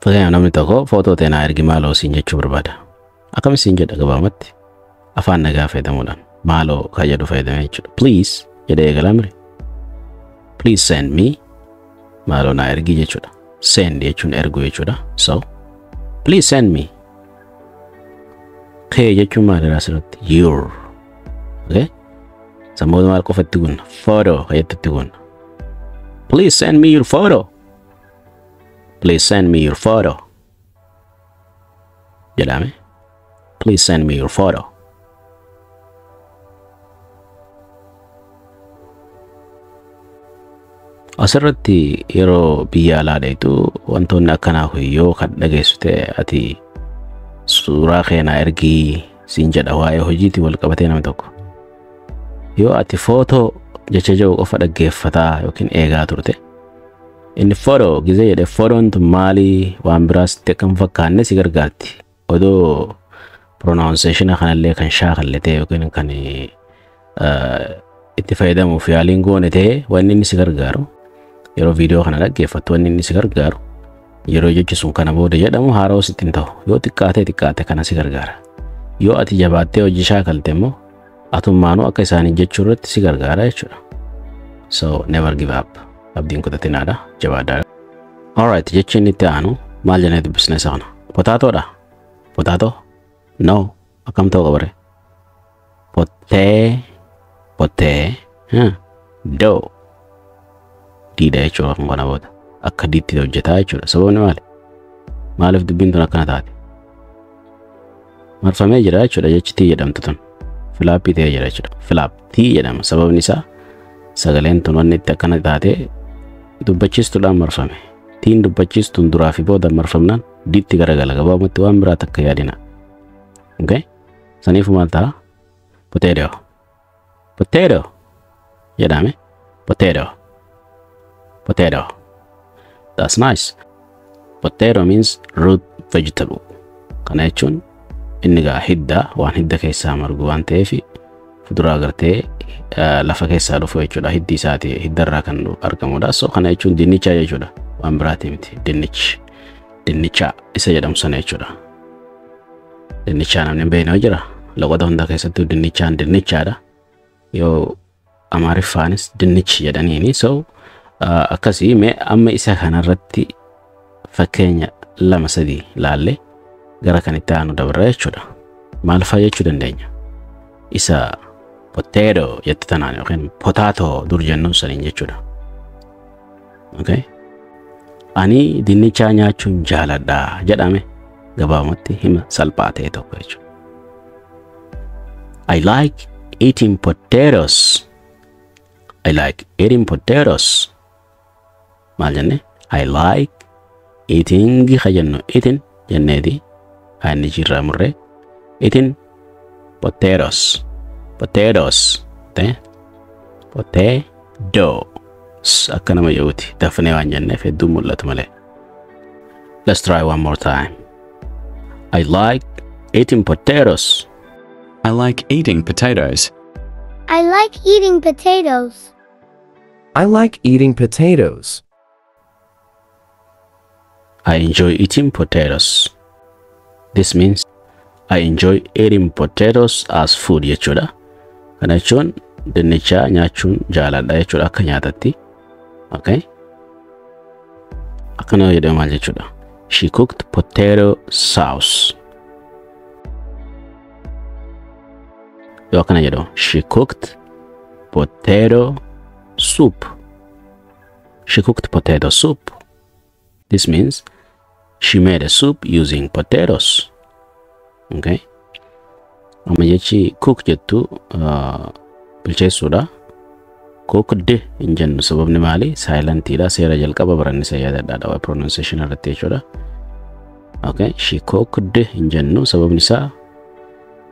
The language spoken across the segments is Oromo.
Fakkeenyaaf namni tokko footoo teenaa ergi maaloo siin jechuu barbaada. Akkamitti siin jedha gabaabumatti afaan nagaa fayyadamuudhaan maaloo kan jedhu fayyadamee jechuudha. Please jedhee eegalaa mire. Please send me maaloo naa ergi jechuudha. Send jechuun erguu jechuudha. So please send me. Kee jechuun maalidha asirratti? Your. Okay? Sammuu maal qofatti kun photo kayyatti kun. Please send me your photo. Please send me your photo. Jedhame. Please send me your photo. Asirratti yeroo biyya alaa dheetu wantoonni akkanaa huyyoo kan dhageessu ta'e ati suuraa keenaa ergii siin jedha waa'ee hojiitti wal qabatee nama tokko. Yoo ati footoo jecha jiru qofa dhaggeeffataa yookiin eegaa turte inni footoo gizee jedhe footoon tun maalii waan biraas kan fakkaanne si gargaarti. Odoo pronunciation kanallee kan shaakalle ta'e yookiin kan itti fayyadamuuf yaaliin goone ta'e wanni inni si gargaaru yeroo viidiyoo kana dhaggeeffattu wanni inni si gargaaru yeroo jechi sun kana booda jedhamu haaroo sitti hin ta'u. Yoo xiqqaate kana si gargaara. Yoo ati jabaattee hojii shaakalte immoo atummaanuu akka isaanii jechuu irratti si gargaara jechuudha. So never give up. Abdiin kutatinaadha jabaadhaa. Alright, jechi inni itti aanu maal jennee dubbisna isa kana? Potaatoodha. Potato? No. Akkam ta'uu qabare? Do. Diidha jechuudha kan kana booda. Akka diitti hojjetaa jechuudha. Sababni maali? Maaliif dubbiin tun akkana taate? Marfamee jira jechuudha jechi tii jedhamtu tun. Filaappii ta'ee jira jechuudha. Filaappii jedhama. Sababni isaa sagaleen tun wanni itti akkana taate dubbachiistuudhaan marfame. Tiin dubbachiistuun duraa fi booda marfamnaan diitti garagala gabaabumatti waan biraa takka yaadina. Okay? Saniifu maal ta'a? Potato. Potato. Jedhame. Potato. Potato. That's nice. Potato means root vegetable. Kana jechuun inni gaa hidda waan hidda keessaa margu waan ta'eef fuduraa gartee lafa keessaa dhufu jechuudha. Hiddi isaati hiddarraa kan argamudha. So kana jechuun dinnicha jechuudha. Waan biraati miti. Dinnicha isa jedhamu sana jechuudha. Dinnicha namni hin beekne jira. Loqota hunda keessatti dinnichaadha. Yoo Amaariffaanis dinnichi jedhaniini. So akkasii mee amma isa kanarratti fakkeenya 2-3 laallee gara kan itti aanu dabarra jechuudha. Maal faa jechuu dandeenya? Isa potato jette tanaan yookiin potato dur jennuun saniin jechuudha. Okay? Ani dinnichaa nyaachuun jaaladha jedhame gabaabumatti hima salphaa ta'e tokko jechuudha. I like eating potatoes. I like eating potatoes. Maal jenne? I like eating khajanno eating jenneeti. Ani jirra murre eating potatoes. Potatoes. Potatoes. Akkana ma yuuti. Dafnee waan jenneef hedduu mul'atu malee. Let's try one more time. I like eating potatoes. I like eating potatoes. I like eating potatoes. I like eating potatoes. I enjoy eating potatoes. This means I enjoy eating potatoes as food jechuudha. Kana jechuun dinnicha nyaachuun jaaladha jechuudha akka nyaatatti. Okay? Akkana jedhama maal jechuudha. She cooked potato sauce. Yoo akkana jedhamu. She cooked potato soup. She cooked potato soup. This means she made a soup using potatoes. Okay? Amma jechi cook jettu bilcheessuudha. Cooked hin jennu sababni maali? Silentidha. Seera jalqaba barannisa yaadadhaadha waa pronunciation irratti jechuudha. Okay? She cooked hin jennu sababni isaa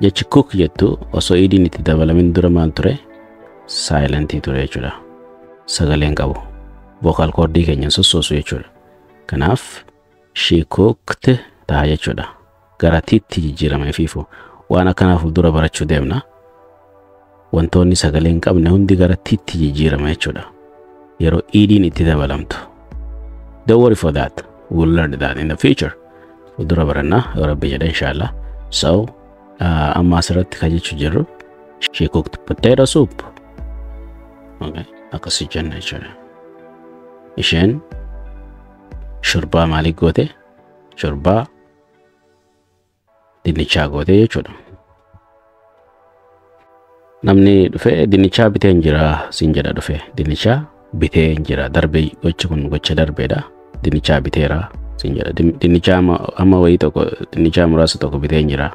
jechi cook jettu osoo idiin itti dabalamin dura maal ture? Silent ture jechuudha. Sagaleen qabu. Vocal cord keenya sossoosu jechuudha. Kanaaf she cooked ta'a jechuudha. Gara tiitti jijjiirama fiifu. Waan akkanaaf dura barachuu deemna. Wantoonni sagaleen qabne hundi gara tiitti jijjiirama jechuudha. Yeroo idiin itti dabalamtu. Don't worry for that. We'll learn that in the future. Udura baranna Rabbi jada inshallah. So amma asirratti kan jechuu jirru she cooked potato soup. Okay, akkasi jenna jechuudha. Isheen shorbaa maalii goote? Shorbaa dinnichaa goote jechuudha. Namni dhufe dinnichaa bitee jira siin jedha dhufe dinnichaa bitee jira darbe gocha kun gocha darbeedha. Dinnichaa biteera siin jedha. Dinnichaa amma wayii tokko dinnichaa muraasa tokko bitee jira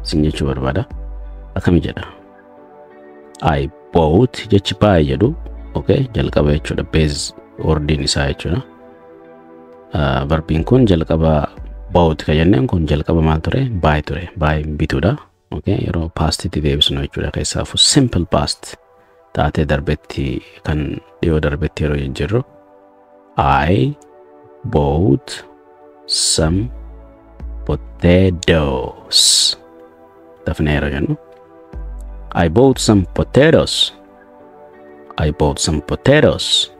siin jechuu barbaada. Akkami jedha. I bought jechi buy jedhu okay jalqaba jechuudha base wordin isaa jechuudha. Verbiin kun jalqaba bought ka jenneen kun jalqaba maal ture? Buy ture. Buy bituudha. Okay, yeroo past itti deebisnu jechuudha keessaafu simple past taatee darbetti kan dhiyoo darbetti yeroo jirru I bought some potatoes. Dafnee yeroo jennu I bought some potatoes. I bought some potatoes.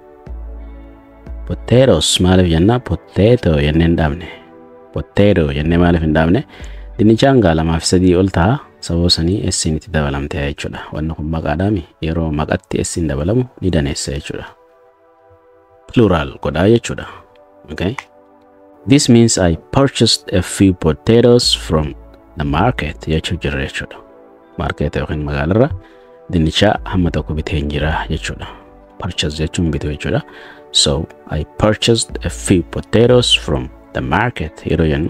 Potatoes maaliif jenna? Potato jenneen dhaabne. Potato jennee maaliif hin dhaabne? Dinnichaan lamaaf sadii ol ta'a sababa sanii essin itti dabalamtee jechuudha. Wanni kun maqaadhaami yeroo maqatti essin dabalamu ni daneessa jechuudha. Plural godhaa jechuudha. Okay. This means I purchased a few potatoes from the market jechuu jirra jechuudha. Market yookiin magaalarra dinnichaa hamma tokko bitee jira jechuudha. Purchase jechuun bituu jechuudha. So I purchased a few potatoes from the market yeroo jennu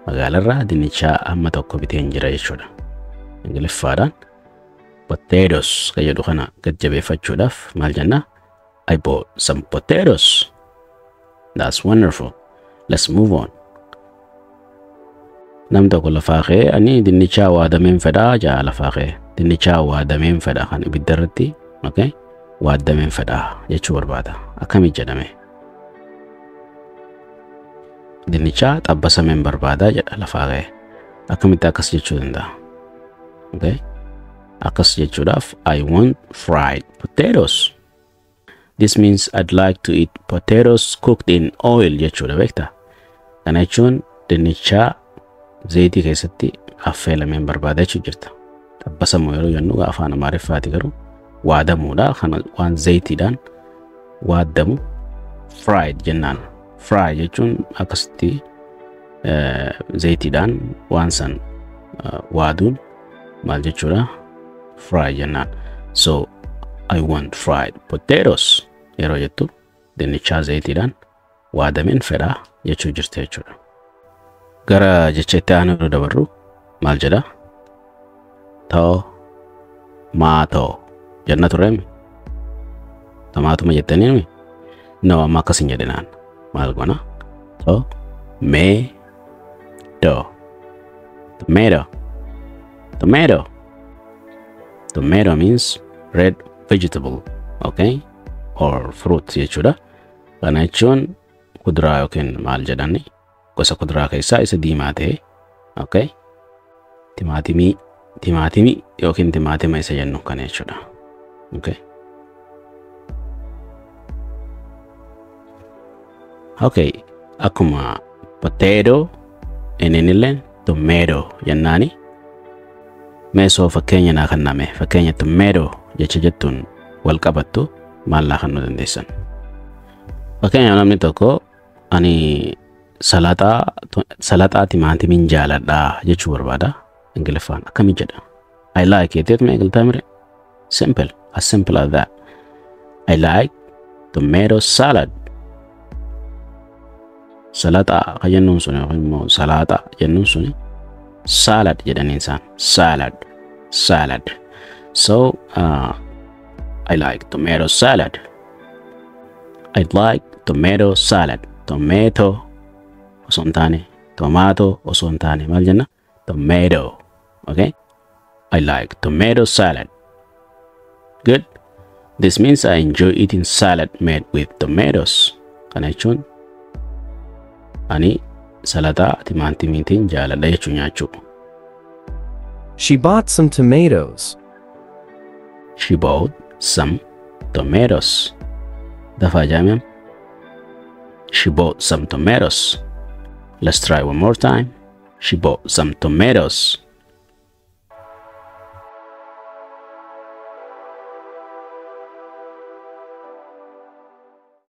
magaalarra dinnichaa hamma tokko bitee jira jechuudha. Ingiliffaadhaan potatoes ka jedhu kana gad jabeeffachuudhaaf maal jenna? I bought some potatoes. That's wonderful. Let's move on. Nam tokko lafaa kee ani dinnichaa waadameen fedhaa jaa lafaa kee. Dinnichaa waadameen fedhaa kan ibidda irratti okay waadameen fedhaa jechuu barbaada. Akkami jedhame? Dinnichaa xabbasameen barbaada jedha lafaa kee. Akkamitti akkas jechuu danda'a? Okay. Akkas jechuudhaaf I want fried potatoes. This means I'd like to eat potatoes cooked in oil jechuudha beekta. Kana jechuun dinnichaa zayitii keessatti affeelameen barbaada jechuu jirta. Xabbasamoo yeroo jennu afaan Amaariffaati garuu waadamuudha. Kana waan zayitiidhaan waadamu fried jennaan. Fry jechuun akkasitti zayitiidhaan waan san waaduun maal jechuudha? Fry jennaan. So I want fried potatoes yeroo jettu dinnichaa zayitiidhaan waadameen fedhaa jechuu jirte jechuudha. Gara jecha itti aanu yeroo dabarru maal jedha? Tomato jenna tureemi? Tomaatuma jettaniimi? No amma akkas hin jedhinaan. Maal gona? Tomato means red vegetable, okay? Or fruit jechuudha. Kana jechuun kuduraa yookiin maal jedhani? Gosa kuduraa keessaa isa diimaa ta'e, okay? Timaatimii yookiin timaatima isa jennu kana jechuudha. Okay? Okay, akkuma potato innilleen tomato jennaani. Meesoo fakkeenya naa kanname fakkeenya tomato jecha jettuun wal qabattu maal laa kannuu dandeessan. Fakkeenya namni tokko ani salaxaa timaatimiin jaaladhaa jechuu barbaada. Ingiliffaan akkami jedha? I like it. It makes it simple. As simple as that. I like tomato salad. Salata kajennuun suni yookiin salata jennuun suni salad jedhanii isaan salad. So I like tomato salad. I'd like tomato salad. Tomato osoo hin taane tomato osoo hin taane maal jenna? Tomato. Okay? I like tomato salad. Good. This means I enjoy eating salad made with tomatoes. Kana jechuun ani salataa timaatimiitiin jaaladha jechuu nyaachuu. She bought some tomatoes. She bought some tomatoes. Dafaa jaamiam. She bought some tomatoes. Let's try one more time. She bought some tomatoes.